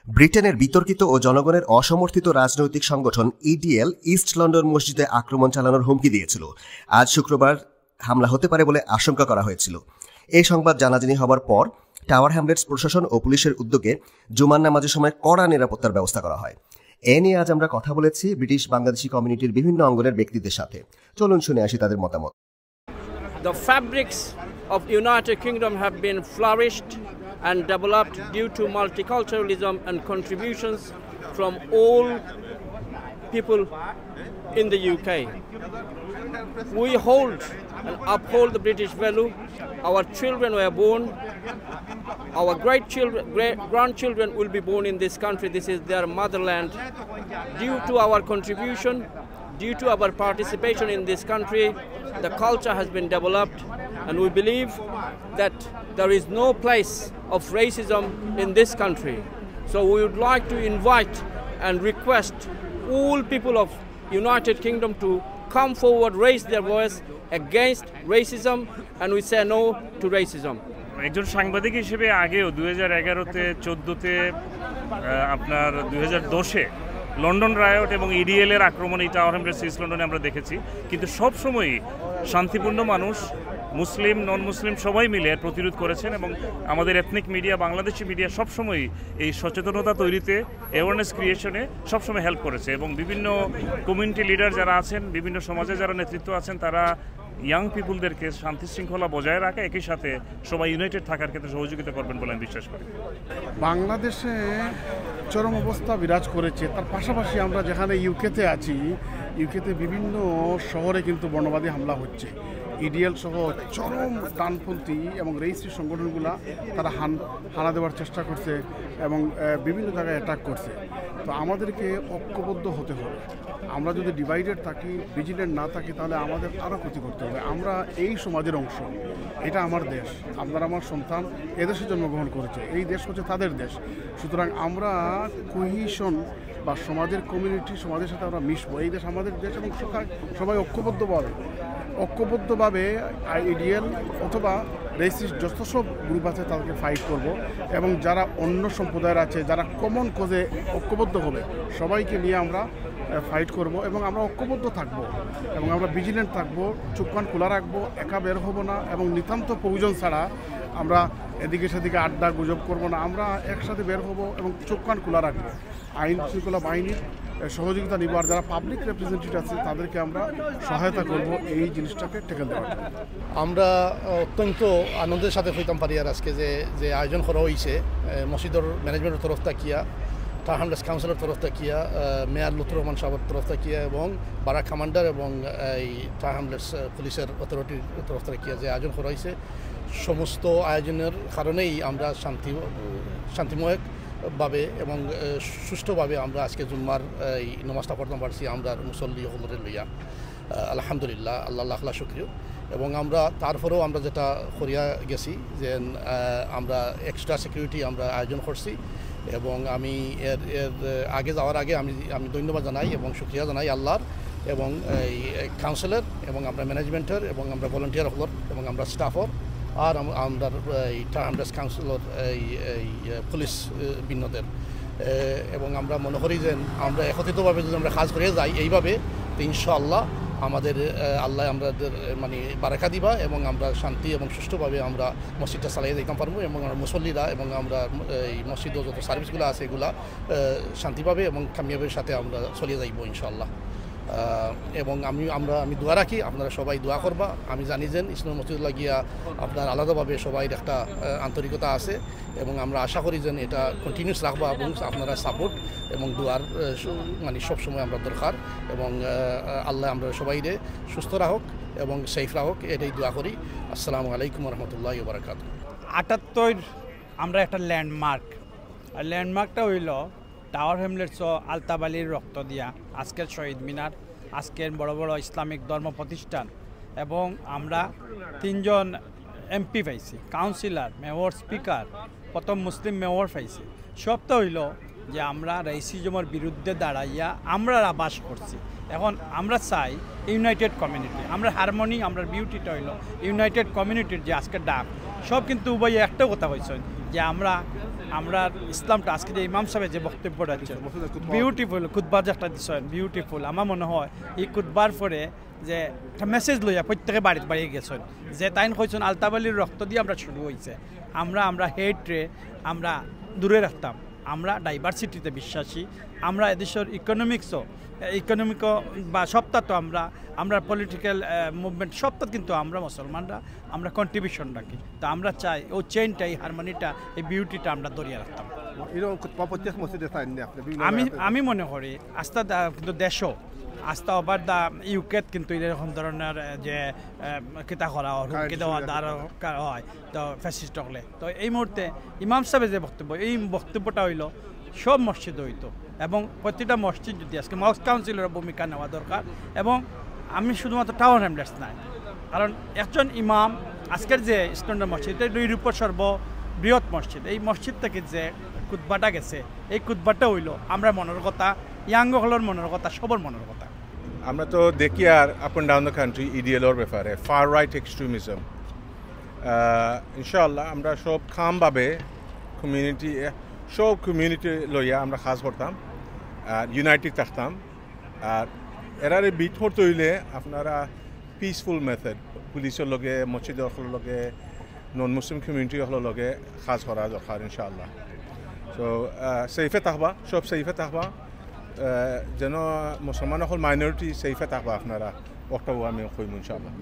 ব্রিটেনের বিতর্কিত ও জনগণের অসমর্থিত রাজনৈতিক সংগঠন ইডিএল ইস্ট লন্ডন মসজিদে আক্রমণ চালানোর হুমকি দিয়েছিল। আজ শুক্রবার হামলা হতে পারে বলে আশঙ্কা করা হয়েছিল। এই সংবাদ জানাজানি হবার পর টাওয়ার হ্যামলেটস প্রশাসন ও পুলিশের উদ্যোগে জুমার নামাজের সময় কড়া নিরাপত্তার ব্যবস্থা করা হয়। এ নিয়ে আজ আমরা কথা বলেছি ব্রিটিশ বাংলাদেশি কমিউনিটির বিভিন্ন অঙ্গনের ব্যক্তিদের সাথে। চলুন শুনে আসি তাদের মতামত। The fabrics of United Kingdom have been flourished and developed due to multiculturalism and contributions from all people in the UK. We hold and uphold the British value. Our children were born, our grandchildren will be born in this country. This is their motherland. Due to our contribution, due to our participation in this country, the culture has been developed, and we believe that there is no place of racism in this country. So we would like to invite and request all people of United Kingdom to come forward, raise their voice against racism, and we say no to racism. একজন সাংবাদিক হিসেবে আগেও 2011-তে 14-তে আপনার 2010-এ London riot এবং ইডিএল-এর আক্রমণ এই tower Hamlets east লন্ডনে আমরা দেখেছি, কিন্তু সবসময়ই শান্তিপূর্ণ মানুষ, মুসলিম নন মুসলিম সবাই মিলে প্রতিরোধ করেছেন এবং আমাদের এথনিক মিডিয়া, বাংলাদেশি মিডিয়া সবসময়ই এই সচেতনতা তৈরিতে, অ্যাওয়ারনেস ক্রিয়েশনে সবসময় হেল্প করেছে এবং বিভিন্ন কমিউনিটি লিডার যারা আছেন, বিভিন্ন সমাজে যারা নেতৃত্ব আছেন, তারা ইয়াং পিপুলদেরকে শান্তি শৃঙ্খলা বজায় রাখা, একই সাথে সবাই ইউনাইটেড থাকার ক্ষেত্রে সহযোগিতা করবেন বলে আমি বিশ্বাস করি। বাংলাদেশে চরম অবস্থা বিরাজ করেছে, তার পাশাপাশি আমরা যেখানে ইউকেতে আছি, ইউকেতে বিভিন্ন শহরে কিন্তু বর্ণবাদী হামলা হচ্ছে। ইডিএল সহ চরম ডানপন্থী এবং রেইসি সংগঠনগুলো তারা হানা দেওয়ার চেষ্টা করছে এবং বিভিন্ন জায়গায় অ্যাটাক করছে। তো আমাদেরকে ঐক্যবদ্ধ হতে হবে। আমরা যদি ডিভাইডেড থাকি, ভিজিলেন্ট না থাকি, তাহলে আমাদের আরও ক্ষতি করতে হবে। আমরা এই সমাজের অংশ, এটা আমার দেশ, আপনারা আমার সন্তান, এদেশে জন্মগ্রহণ করেছে, এই দেশ হচ্ছে তাদের দেশ। সুতরাং আমরা কোহিশন বা সমাজের কমিউনিটি, সমাজের সাথে আমরা মিশবো। এই দেশ আমাদের দেশ এবং সবাই ঐক্যবদ্ধভাবে আইডিএল অথবা রেসিস্ট যত সব গ্রুপ আছে তাদেরকে ফাইট করব এবং যারা অন্য সম্প্রদায়ের আছে, যারা কমন কজে ঐক্যবদ্ধ হবে, সবাইকে নিয়ে আমরা ফাইট করব এবং আমরা ঐক্যবদ্ধ থাকব এবং আমরা ভিজিলেন্ট থাকব, চোখ কান খোলা রাখবো, একা বের হব না এবং নিতান্ত প্রয়োজন ছাড়া আমরা এদিকে সেদিকে আড্ডা গুজব করব না। আমরা একসাথে বের হব এবং চোখ কান খোলা রাখবো। আইন শৃঙ্খলা বাহিনীর সহযোগিতা নিব, আর যারা পাবলিক রিপ্রেজেন্টেটিভ আছে তাদেরকে আমরা সহায়তা করব এই জিনিসটাকে টেকেল দেওয়ার জন্য। আমরা অত্যন্ত আনন্দের সাথে হইতাম পারি আর আজকে যে আয়োজন করা হয়েছে মসজিদের ম্যানেজমেন্টের তরফ থাকিয়া, টাওয়ার হ্যামলেটস কাউন্সিলের তরফ থাকিয়া, মেয়র লুৎফর রহমান সাহেবের তরফ থাকিয়া এবং বারাক কমান্ডার এবং এই টাওয়ার হ্যামলেটস পুলিশের অথরিটির তরফ থাকিয়া যে আয়োজন করা হয়েছে, সমস্ত আয়োজনের কারণেই আমরা শান্তিময় ভাবে এবং সুষ্ঠুভাবে আমরা আজকে জুম্মার এই নমাজটা পড়তে পারছি আমরা মুসল্লি হলরে লইয়া। আলহামদুলিল্লাহ, আল্লাহ শুকরিয়া। এবং আমরা তারপরেও আমরা যেটা করিয়া গেছি যে আমরা এক্সট্রা সিকিউরিটি আমরা আয়োজন করছি এবং আমি এর আগে যাওয়ার আগে আমি ধন্যবাদ জানাই এবং শুকরিয়া জানাই আল্লাহর এবং এই কাউন্সিলর এবং আমরা ম্যানেজমেন্টের এবং আমরা ভলান্টিয়ার হলর এবং আমরা স্টাফর আর আমরা এই টাওয়ার হ্যামলেটস কাউন্সিলর এই পুলিশ বিন্নদের এবং আমরা মনে করি যে আমরা একত্রিতভাবে যদি আমরা কাজ করে যাই এইভাবে, তো ইনশাআল্লাহ আমাদের আল্লাহ আমাদের মানে বারাকা দিবা এবং আমরা শান্তি এবং সুষ্ঠুভাবে আমরা মসজিদটা চালিয়ে দিতে পারবো এবং আমরা মুসল্লিরা এবং আমরা এই মসজিদের যত সার্ভিসগুলো আছে এগুলা শান্তিভাবে এবং কামিয়াবের সাথে আমরা চলিয়ে যাইব ইনশাআল্লাহ। এবং আমি দোয়া রাখি, আপনারা সবাই দোয়া করবা। আমি জানি যে ইসলাম মসজিদুল্লাহ গিয়া আপনার আলাদাভাবে সবাই একটা আন্তরিকতা আছে এবং আমরা আশা করি যে এটা কন্টিনিউস রাখবা এবং আপনারা সাপোর্ট এবং দোয়ার মানে সবসময় আমরা দরকার এবং আল্লাহ আমরা সবাই সুস্থ রাখুক এবং সেফ রাখুক, এটাই দোয়া করি। আসসালামু আলাইকুম রহমতুল্লাহ বারাকাতুহু। 78 আমরা একটা ল্যান্ডমার্ক, আর ল্যান্ডমার্কটা হইল টাওয়ার হ্যামলেটস ও আলতাফ আলীর রক্ত দিয়া আজকের শহীদ মিনার, আজকের বড় বড় ইসলামিক ধর্ম প্রতিষ্ঠান এবং আমরা 3জন এমপি পাইছি, কাউন্সিলর, মেয়র, স্পিকার, প্রথম মুসলিম মেয়র পাইছি। সবটা হইল যে আমরা রেসিজমের বিরুদ্ধে দাঁড়াইয়া আমরা আবাস করছি। এখন আমরা চাই ইউনাইটেড কমিউনিটি, আমরা হারমোনি, আমরা বিউটিটা হইল ইউনাইটেড কমিউনিটির যে আজকের ডাক। সব কিন্তু উভয় একটা কথা হয়েছে যে আমরা ইসলামটা আজকে যে ইমাম সাহেব যে বক্তব্যটা দিচ্ছেন বিউটিফুল খুতবা যে একটা দিচ্ছেন বিউটিফুল আমার মনে হয় এই খুতবার পরে যে একটা মেসেজ লইয়া প্রত্যেকে বাড়িতে বাড়িয়ে গেছেন যে তাইন কইছেন আলতাবালির রক্ত দিয়ে আমরা শুরু হয়েছে আমরা হেটরে আমরা দূরে রাখতাম আমরা ডাইভার্সিটিতে বিশ্বাসী আমরা এদেশের ইকোনমিক বা সপ্তাহ তো আমরা পলিটিক্যাল মুভমেন্ট সপ্তাহ কিন্তু আমরা মুসলমানরা আমরা কন্ট্রিবিউশন রাখি তো আমরা চাই ও চেইনটা এই হারমোনিটা এই বিউটিটা আমরা ধরিয়ে রাখতাম আমি মনে করি আস্থা কিন্তু দেশও আস্থা ওভার দা ইউকেত কিন্তু এরকম ধরনের যে কিতা করা হুমকি দেওয়া হয় তো ফ্যাসিস্ট হলে তো এই মুহূর্তে ইমাম সাহেবের যে বক্তব্য এই বক্তব্যটা হইল সব মসজিদ হইতো এবং প্রতিটা মসজিদ যদি আজকে মস্ক কাউন্সিলের ভূমিকা নেওয়া দরকার এবং আমি শুধুমাত্র টাউন হ্যামলেটস নাই কারণ একজন ইমাম আজকের যে স্ট্যান্ডার্ড মসজিদ এটা ইউরোপের সর্ববৃহৎ মসজিদ এই মসজিদ থেকে যে খুতবাটা গেছে এই খুতবাটা হইল আমরা মনের কথা ইয়াংগহলের মনের কথা সবার মনের কথা আমরা তো দেখি আর up and down the country ইডিএলর ব্যাপারে ফার রাইট এক্সট্রিমিজম ইনশাআল্লাহ আমরা সব খামভাবে কমিউনিটি লইয়া আমরা কাজ করতাম আর ইউনাইটেড থাকতাম আর এরারে বিট করতে হইলে আপনারা পিসফুল মেথড পুলিশের লগে মসজিদের লগে নন মুসলিম কমিউনিটির লগে কাজ করা দরকার ইনশাআল্লাহ সো সেফে থাকবা সব সেফে থাকবা যেন মুসলমান মাইনরিটি সেফে থাকবা আপনারা ওটাও আমি কইম ইনশাআল্লাহ